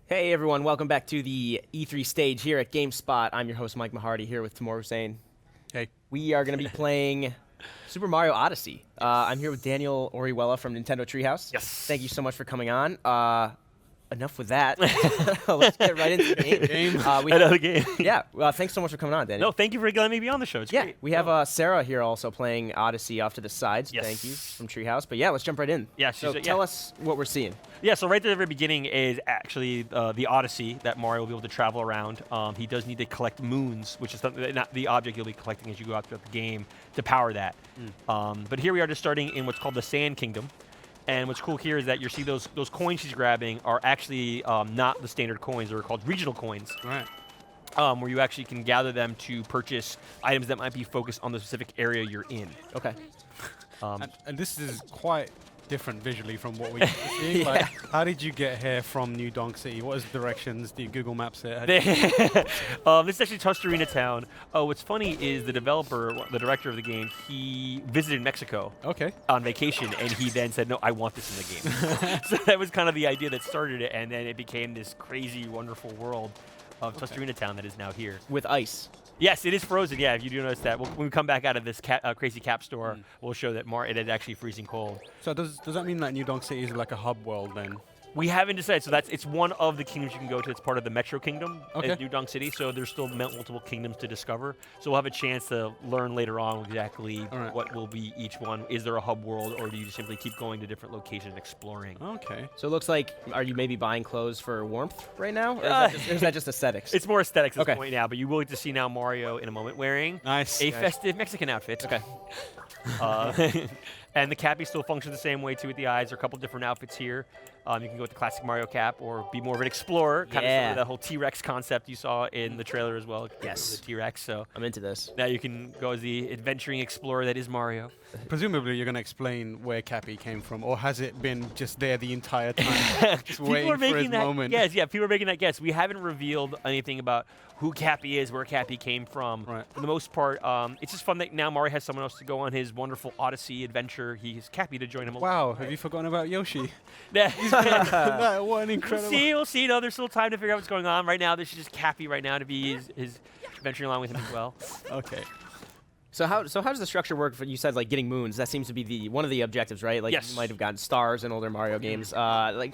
Hey everyone, welcome back to the E3 stage here at GameSpot. I'm your host Mike Mahardy here with Timur Hussein. Hey. We are going to be playing Super Mario Odyssey. I'm here with Daniel Orihuela from Nintendo Treehouse. Yes. Thank you so much for coming on. Enough with that. Let's get right into the game. Another game. Yeah, thanks so much for coming on, Daniel. No, thank you for letting me be on the show. It's great. We have Sarah here also playing Odyssey off to the sides. Yes. Thank you, from Treehouse. But yeah, let's jump right in. Yeah, so she's- tell us what we're seeing. Yeah, so right at the very beginning is actually the Odyssey that Mario will be able to travel around. He does need to collect moons, which is something not the object you'll be collecting as you go out throughout the game to power that. But here we are just starting in what's called the Sand Kingdom. And what's cool here is that you see those coins she's grabbing are actually not the standard coins. They're called regional coins. Right. Where you actually can gather them to purchase items that might be focused on the specific area you're in. Okay. And this is quite different visually from what we're seeing. Yeah. Like, how did you get here from New Donk City? What is the directions? Do you Google Maps it? This is actually Tustarena Town. What's funny is the developer, the director of the game, he visited Mexico Okay. on vacation, and he then said, no, I want this in the game. So that was kind of the idea that started it, and then it became this crazy, wonderful world of Tustarena Town that is now here. With ice. Yes, it is frozen. Yeah, if you do notice that. When we come back out of this crazy cap store, we'll show that it is actually freezing cold. So does that mean that New Donk City is like a hub world then? We haven't decided. So it's one of the kingdoms you can go to. It's part of the Metro Kingdom Okay. in New Donk City. So there's still multiple kingdoms to discover. So we'll have a chance to learn later on exactly All right. what will be each one. Is there a hub world, or do you just simply keep going to different locations and exploring? Okay. So it looks like, are you maybe buying clothes for warmth right now? Or is that just aesthetics? It's more aesthetics at Okay. this point now, but you will get to see now Mario in a moment wearing Nice. a festive Mexican outfit. Okay. And the Cappy still functions the same way too with the eyes. There are a couple different outfits here. You can go with the classic Mario cap or be more of an explorer, kind of Yeah. sort of the whole T-Rex concept you saw in the trailer as well. Yes. The T-Rex. So I'm into this. now you can go as the adventuring explorer that is Mario. Presumably you're going to explain where Cappy came from, or has it been just there the entire time, just waiting for his that moment? guess. Yeah, people are making that guess. We haven't revealed anything about who Cappy is, where Cappy came from. Right. For the most part, it's just fun that now Mario has someone else to go on his wonderful Odyssey adventure. He's Cappy to join him. Wow, have you forgotten about Yoshi? Yeah. What an incredible... We'll see. No, there's still time to figure out what's going on. Right now, this is just Cappy right now to be his adventuring along with him as well. Okay. So how does the structure work for, you said, like, getting moons? That seems to be one of the objectives, right? Like, Yes. you might have gotten stars in older Mario games.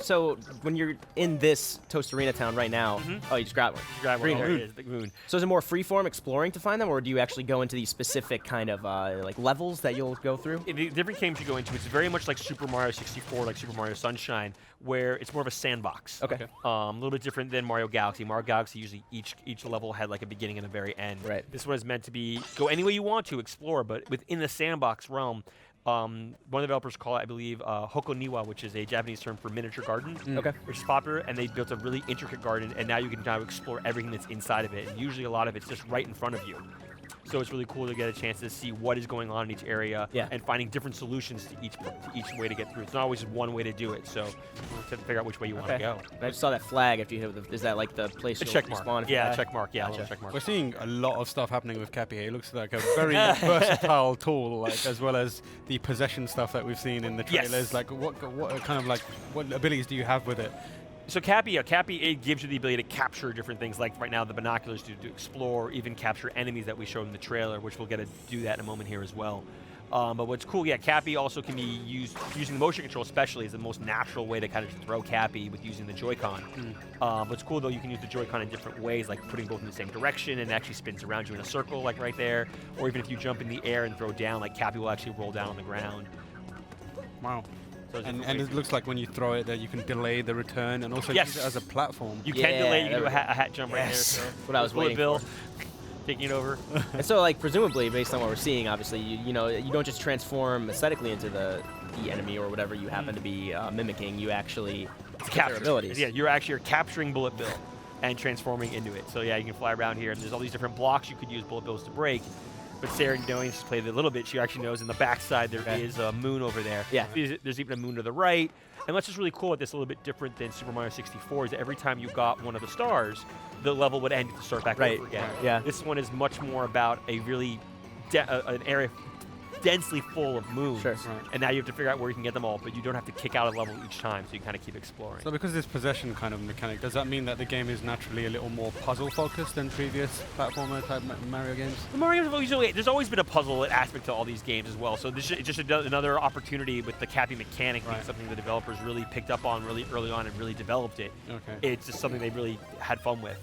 So when you're in this Tostarena town right now, oh, you just grab one. Grab one. Green There moon. it is, the moon. So is it more freeform exploring to find them, or do you actually go into these specific kind of, like, levels that you'll go through? In the different games you go into, it's very much like Super Mario 64, like Super Mario Sunshine, where it's more of a sandbox. Okay. A little bit different than Mario Galaxy. Mario Galaxy usually each level had like a beginning and a very end. Right. This one is meant to be go any way you want to explore, but within the sandbox realm. One of the developers call it, I believe, Hokoniwa, which is a Japanese term for miniature garden. Okay. Which is popular, and they built a really intricate garden, and now you can now explore everything that's inside of it. And usually a lot of it's just right in front of you. So it's really cool to get a chance to see what is going on in each area and finding different solutions to each way to get through. It's not always just one way to do it, so you have to figure out which way you want to go. I just saw that flag after you hit is that like the place A you'll check mark. respawn if you Yeah, die? a check mark. Yeah, a Gotcha. little check mark. We're seeing a lot of stuff happening with Cappy here. It looks like a very versatile tool, like as well as the possession stuff that we've seen in the Yes. trailers. Like what kind of like what abilities do you have with it? So Cappy, it gives you the ability to capture different things, like right now the binoculars to explore, even capture enemies that we showed in the trailer, which we'll get to do that in a moment here as well. But what's cool, Cappy also can be used, using the motion control especially, is the most natural way to kind of throw Cappy with using the Joy-Con. What's cool though, you can use the Joy-Con in different ways, like putting both in the same direction and it actually spins around you in a circle, like right there. Or even if you jump in the air and throw down, like Cappy will actually roll down on the ground. Wow. So there's And different ways. it looks like when you throw it that you can delay the return and also use it as a platform. You Yeah, can delay, you there can do we a hat jump right there. Yes. So What I was Bullet waiting Bill, for. taking it over. And so, like, presumably, based on what we're seeing, obviously, you know, you don't just transform aesthetically into the enemy or whatever you happen to be mimicking. You actually capture Capture. abilities. Yeah, you're capturing Bullet Bill and transforming into it. So yeah, you can fly around here, and there's all these different blocks you could use Bullet Bills to break. But Sarah, knowing she's played it a little bit, she actually knows in the backside there is a moon over there. Yeah. There's even a moon to the right. And what's just really cool at this, a little bit different than Super Mario 64, is that every time you got one of the stars, the level would end to start back over again. Yeah. This one is much more about a really an area densely full of moons. Sure. Right. And now you have to figure out where you can get them all, but you don't have to kick out a level each time, so you can kind of keep exploring. So because this possession kind of mechanic, does that mean that the game is naturally a little more puzzle focused than previous platformer type Mario games? The Mario games there's always been a puzzle aspect to all these games as well. So this is just another opportunity with the Cappy mechanic being something the developers really picked up on really early on and really developed it. Okay. It's just something they really had fun with.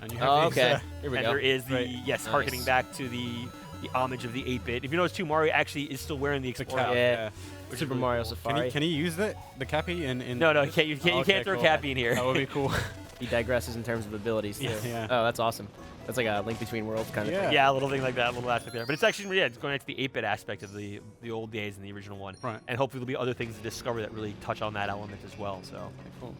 And you have these, okay. Here we And go. there is the, Right. yes, Nice. harkening back to the homage of the 8-bit. If you notice too, Mario actually is still wearing the the Explorer. cap. Yeah. Which is Super really Mario cool. Safari. Can he use the Cappy in? No, you can't, you Okay, can't throw cool. Cappy in here. That would be cool. He digresses in terms of abilities too. Yeah. Oh, that's awesome. That's like a Link Between Worlds kind of Yeah. thing. Yeah, a little thing like that, a little aspect there. But it's actually, it's going into the 8-bit aspect of the old days and the original one. Right. And hopefully there'll be other things to discover that really touch on that element as well. So. Cool.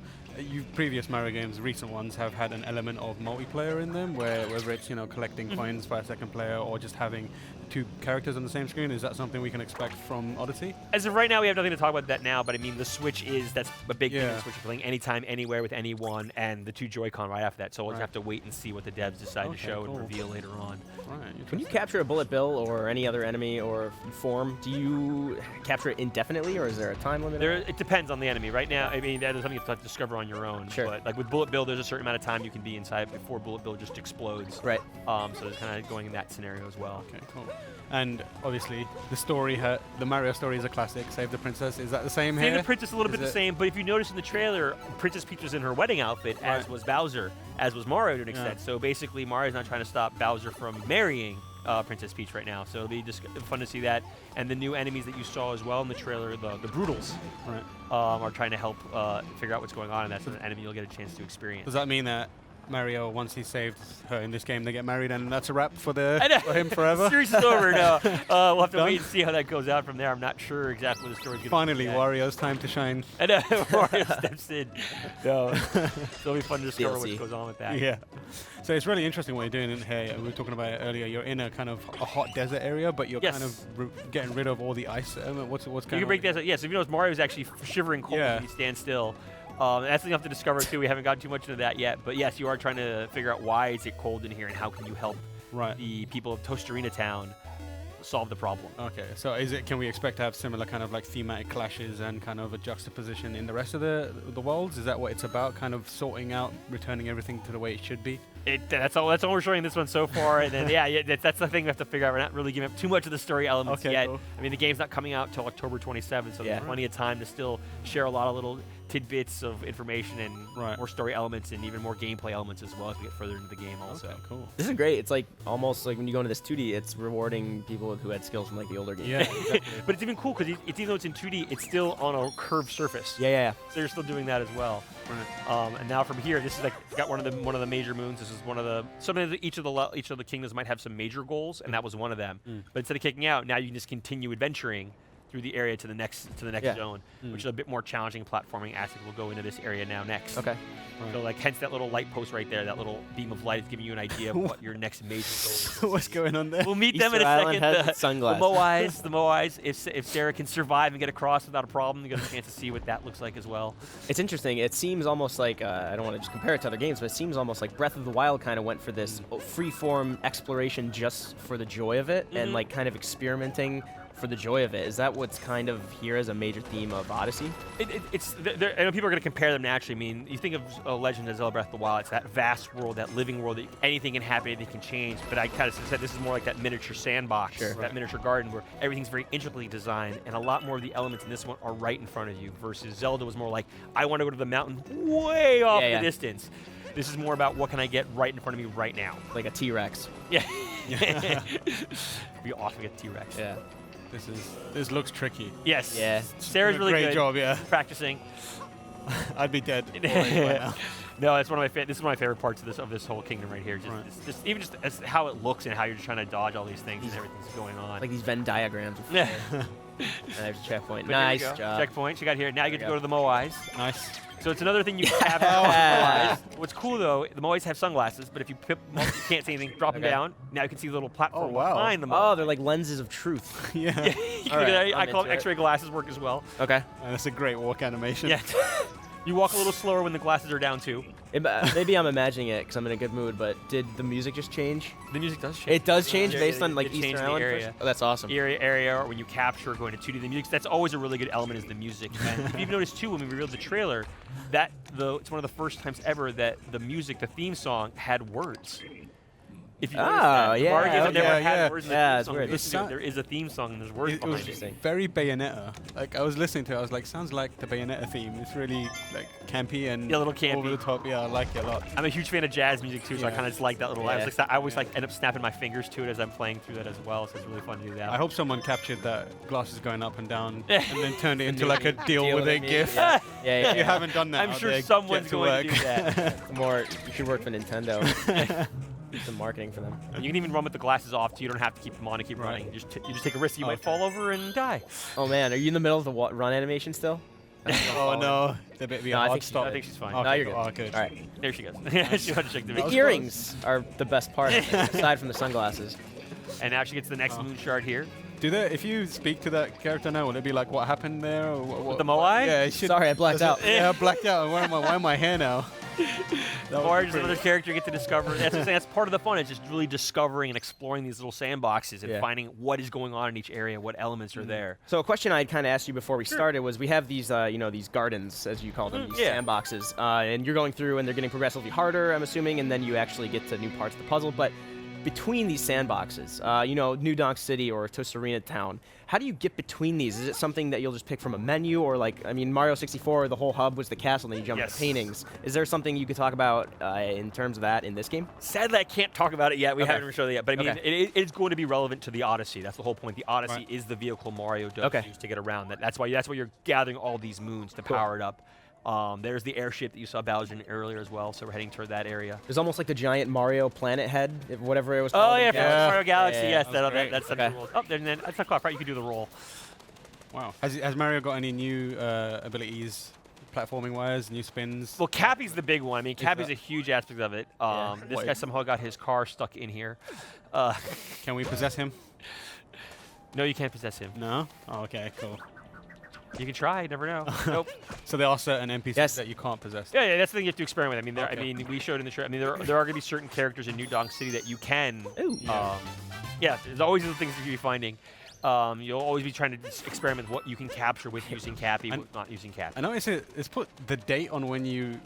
Previous Mario games, recent ones, have had an element of multiplayer in them, where whether it's collecting coins by a second player or just having two characters on the same screen. Is that something we can expect from Odyssey? As of right now, we have nothing to talk about that now, but I mean, the Switch that's a big thing. Yeah. The Switch, you're playing anytime, anywhere with anyone, and the two Joy-Con right after that. So we'll just Right. have to wait and see what the devs decide to Okay, show cool. and reveal later on. Right. When you Interesting. capture a bullet bill or any other enemy or form, do you capture it indefinitely, or is there a time limit? It depends on the enemy. Right now, I mean, that is something you have to discover on your own. Sure. But like with Bullet Bill, there's a certain amount of time you can be inside before Bullet Bill just explodes. Right. So it's kind of going in that scenario as well. Okay, cool. And obviously, the story, the Mario story is a classic. Save the Princess. Is that the same Save here? the Princess a little Is bit the it- same, but if you notice in the trailer, Princess Peach was in her wedding outfit, as Right. was Bowser, as was Mario to an extent. Yeah. So basically, Mario's not trying to stop Bowser from marrying Princess Peach right now. So it'll be just fun to see that. And the new enemies that you saw as well in the trailer, the Broodals, Right. are trying to help figure out what's going on, and that's an enemy you'll get a chance to experience. Does that mean that Mario, once he saved her in this game, they get married, and that's a wrap for I know. for him forever? The series is over now. We'll have to Done? wait and see how that goes out from there. I'm not sure exactly what the story's going to be. Finally, yet. Wario's time to shine. I know, Mario steps in. No. So it'll be fun to discover DLC. what goes on with that. Yeah. So it's really interesting what you're doing in here. We were talking about it earlier. You're in a kind of a hot desert area, but you're Yes. kind of getting rid of all the ice. What's You kind can of break that. Yeah, so if you notice, Mario's actually shivering cold Yeah. when you stand still. That's something you have to discover too. We haven't gotten too much into that yet, but yes, you are trying to figure out why is it cold in here and how can you help right? the people of Tostarena Town solve the problem. Okay. So can we expect to have similar kind of like thematic clashes and kind of a juxtaposition in the rest of the worlds? Is that what it's about? Kind of sorting out, returning everything to the way it should be. That's all we're showing this one so far, and then that's the thing we have to figure out. We're not really giving up too much of the story elements Okay, yet. cool. I mean, the game's not coming out till October 27th, so Yeah. there's plenty of time to still share a lot of little tidbits of information and Right. more story elements and even more gameplay elements as well as we get further into the game. Also, Okay, cool. This is great. It's like almost like when you go into this 2D, it's rewarding people who had skills from like the older games. Yeah. Exactly. but it's even cool because even though it's in 2D, it's still on a curved surface. Yeah. So you're still doing that as well. Right. And now from here, this is like got one of the major moons. This is one of the each of the kingdoms might have some major goals, and that was one of them. But instead of kicking out, now you can just continue adventuring through the area to the next Yeah. zone, which is a bit more challenging platforming aspect. We'll go into this area now next. Okay. So like hence that little light post right there, that little beam of light is giving you an idea of what your next major goal is. What's going on there? We'll meet them in Easter a Island second. has its sunglasses. The Moais. If Sarah can survive and get across without a problem, you get a chance to see what that looks like as well. It's interesting. It seems almost like, I don't want to just compare it to other games, but it seems almost like Breath of the Wild kind of went for this free-form exploration just for the joy of it and like kind of experimenting for the joy of it. Is that what's kind of here as a major theme of Odyssey? I know people are going to compare them naturally. I mean, you think of Legend of Zelda Breath of the Wild, it's that vast world, that living world, that anything can happen, anything can change. But I kind of said this is more like that miniature sandbox, that miniature garden where everything's very intricately designed, and a lot more of the elements in this one are right in front of you, versus Zelda was more like, I want to go to the mountain way off in the distance. This is more about what can I get right in front of me right now. Like a T-Rex. Yeah. It'd be awesome to get T-Rex. Yeah. This looks tricky. Yes. Yeah. Sarah's really Great good. job, yeah. Practicing. I'd be dead already by now. No, it's this is one of my favorite parts of this whole kingdom right here. Just even just as how it looks and how you're just trying to dodge all these things and everything's going on. Like these Venn diagrams. Yeah. And there's a checkpoint. But here we Nice go. job. Checkpoint. You got here. Now you get to go to the Moais. Nice. So it's another thing you have in the Moais. What's cool though, the Moais have sunglasses, but if you you can't see anything, drop them down. Now you can see the little platform Oh, wow. behind them. Oh, they're like lenses of truth. Yeah. You can look at that. I I'm call them into it. X-ray glasses work as well. Okay. And that's a great walk animation. Yeah. You walk a little slower when the glasses are down too. Maybe I'm imagining it because I'm in a good mood, but did the music just change? The music does change. It does change Yeah, based yeah, on like it changed Eastern the Island? area. Oh, that's awesome. Area, or when you capture, going to 2D, the music, that's always a really good element is the music. And if you've noticed too, when we revealed the trailer, it's one of the first times ever that the music, the theme song, had words. If you notice that. yeah, Mario games have never yeah, had yeah. words in Yeah, the it's theme weird. song. Listen to it, there is a theme song and there's words It was behind it. very Bayonetta. Like I was listening to it, I was like, sounds like the Bayonetta theme. It's really like campy and Yeah, a little campy. over the top. Yeah, I like it a lot. I'm a huge fan of jazz music too, so I Yeah. kind of just like that little. Yeah. I always like end up snapping my fingers to it as I'm playing through that as well. So it's really fun to do that. I hope someone captured that glasses going up and down and then turned it into like a Deal deal with with a it, GIF. yeah. If you haven't done that, I'm out sure there, someone's get to going to work. do that. More, you should work for Nintendo. Do some marketing for them. You can even run with the glasses off too. You don't have to keep them on and keep running. You just take a risk. You might fall over and die. Oh man, are you in the middle of the run animation still? Oh no, the bit No, I hard think she- stop. I think she's fine. Okay, No, you're good. Oh, good. All right. There she goes. She wanted to check the The video. earrings are the best part, aside from the sunglasses. And now she gets the next Oh. moon shard here. Do they? If you speak to that character now, will it be like what happened there? Or what, the Moai? Yeah, it should, Sorry, I blacked out. Yeah, I blacked out. Why am my hair now? That Or would be just pretty- another character you get to discover. That's what I'm saying, that's part of the fun. It's just really discovering and exploring these little sandboxes and Yeah. finding what is going on in each area, what elements are there. So a question I'd kind of asked you before we started was, we have these, these gardens, as you call them, these yeah. sandboxes, and you're going through and they're getting progressively harder, I'm assuming, and then you actually get to new parts of the puzzle. But between these sandboxes, New Donk City or Tosarena Town, how do you get between these? Is it something that you'll just pick from a menu, or like, I mean, Mario 64, the whole hub was the castle, and then you jump Yes. to paintings. Is there something you could talk about in terms of that in this game? Sadly, I can't talk about it yet. We Okay. haven't even shown it yet. But I mean, Okay. it's going to be relevant to the Odyssey. That's the whole point. The Odyssey Right. is the vehicle Mario does Okay. use to get around. That's why you're gathering all these moons to Cool. power it up. There's the airship that you saw Bowser in earlier as well. So we're heading toward that area. There's almost like the giant Mario planet head, whatever it was called. Oh yeah, Yeah. Mario Galaxy. Yeah, Yes, that was great. that's Okay. the roll. Oh, then that's not quite right. You can do the roll. Wow. Has Mario got any new abilities, platforming wise, new spins? Well, Cappy's the big one. I mean, Cappy's that- a huge aspect of it. This What- guy somehow got his car stuck in here. Can we possess him? No, you can't possess him. No. Oh, okay, cool. You can try. You never know. Nope. So there are certain NPCs Yes. that you can't possess. Yeah, that's the thing you have to experiment with. I mean, Okay. we showed in the trailer. I mean, there are going to be certain characters in New Donk City that you can. Ooh. Yeah, there's always the things that you'll be finding. You'll always be trying to experiment with what you can capture with using Cappy, And- with not using Cappy. I noticed it's put the date on when you.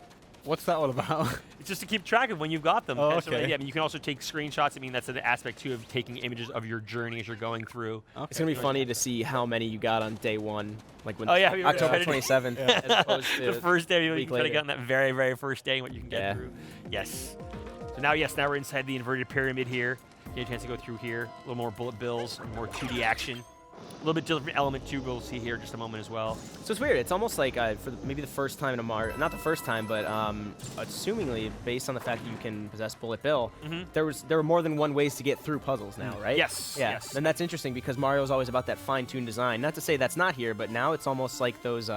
What's that all about? It's just to keep track of when you've got them. Oh, And so, okay. yeah, I mean, you can also take screenshots. I mean, that's an aspect too of taking images of your journey as you're going through. It's gonna be funny to see how many you got on day one, like when Oh, yeah, we were October excited. 27th, as opposed to The first day, you week could have later. gotten that very, very first day, what you can get Yeah. through. Yes. So now we're inside the inverted pyramid here. You get a chance to go through here. A little more bullet bills, more 2D action. A little bit different element too. We'll see here in just a moment as well. So it's weird. It's almost like maybe the first time in a Mario, not the first time, but assumingly based on the fact that you can possess Bullet Bill, there were more than one ways to get through puzzles now, right? Yes, Yeah. yes. And that's interesting because Mario's always about that fine-tuned design. Not to say that's not here, but now it's almost like those.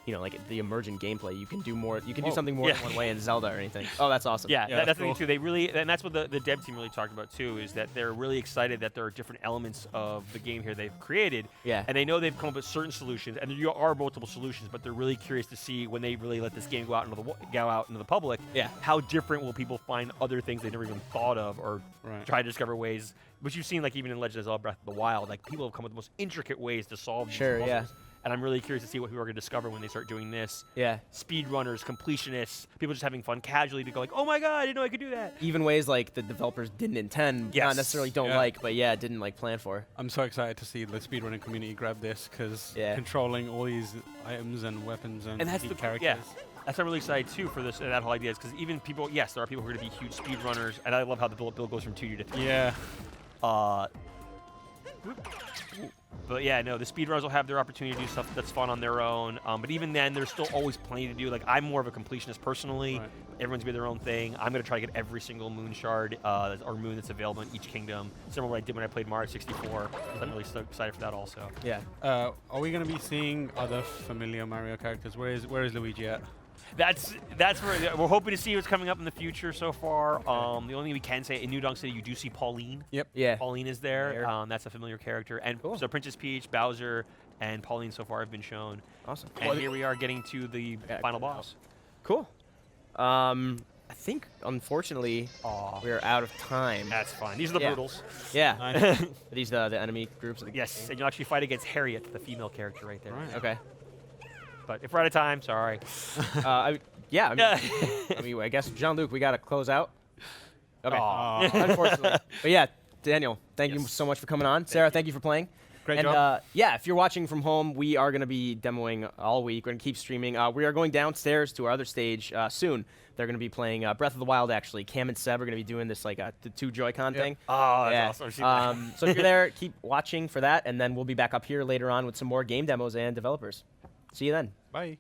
Like the emergent gameplay. You can do more. You can do Whoa. something more Yeah. than one way in Zelda or anything. Oh, that's awesome. Yeah, Yeah, that's the cool. thing too. They really, and that's what the dev team really talked about too, is that they're really excited that there are different elements of the game here they've created. Yeah. And they know they've come up with certain solutions, and there are multiple solutions, but they're really curious to see when they really let this game go out into the public. Yeah. How different will people find other things they never even thought of, or Right. try to discover ways, which you've seen like even in Legend of Zelda: Breath of the Wild, like people have come up with the most intricate ways to solve these Sure, puzzles. yeah. And I'm really curious to see what people are going to discover when they start doing this. Yeah. Speedrunners, completionists, people just having fun casually to go like, oh my god, I didn't know I could do that. Even ways like the developers didn't intend, Yes. not necessarily don't Yeah. like, but yeah, didn't like plan for. I'm so excited to see the speedrunning community grab this because Yeah. controlling all these items and weapons and, And that's key the characters. yeah. That's what I'm really excited too for this and that whole idea is because even people, yes, there are people who are going to be huge speedrunners, and I love how the bullet bill goes from 2D to 3D. Yeah. But yeah, no, the speedrunners will have their opportunity to do stuff that's fun on their own. But even then, there's still always plenty to do. Like I'm more of a completionist personally. Right. Everyone's gonna do their own thing. I'm gonna try to get every single moon shard or moon that's available in each kingdom. Similar to what I did when I played Mario 64. So I'm really so excited for that also. Yeah. Are we going to be seeing other familiar Mario characters? Where is Luigi at? That's where we're hoping to see what's coming up in the future so far. The only thing we can say in New Donk City, you do see Pauline. Yep. Yeah. Pauline is there. That's a familiar character. And Cool. so Princess Peach, Bowser, and Pauline so far have been shown. Awesome. And here we are getting to the final boss. Cool. I think, unfortunately, we're out of time. That's fine. These are the brutals. Yeah. Nice. Are these the enemy groups? Yes, and you'll actually fight against Harriet, the female character right there. Right. Okay. But if we're out of time, sorry. I mean, I guess, Jean-Luc, we got to close out. Okay. Aw. Unfortunately. But yeah, Daniel, thank you so much for coming on. Sarah, thank you for playing. Great and job. Yeah, if you're watching from home, we are going to be demoing all week. We're going to keep streaming. We are going downstairs to our other stage soon. They're going to be playing Breath of the Wild, actually. Cam and Seb are going to be doing this like the 2 Joy-Con thing. Oh, that's awesome. So if you're there, keep watching for that, and then we'll be back up here later on with some more game demos and developers. See you then. Bye.